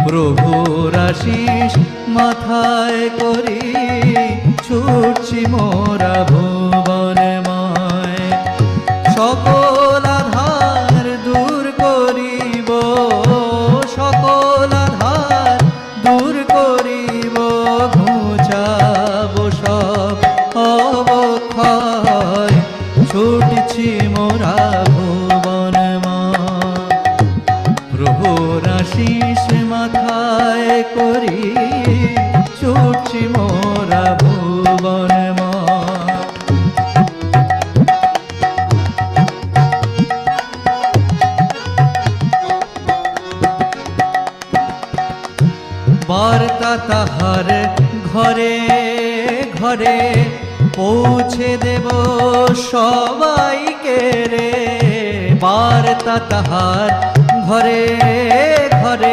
প্রভুর আশিস মাথায় করি ছুটছি মোরা ভুবনময়। সকল আধার দূর করিব, সকল আধার দূর করিব, ঘুচাব সব অবক্ষয়, ছুটছি মোরা ভুবনময়। প্রভুর আশিস মাথায় করি ছুটছি মোরা ভুবনময়। বার্তা তাহার ঘরে ঘরে পৌঁছে দেব সবাইকে রে, বার্তা তাহার ঘরে ঘরে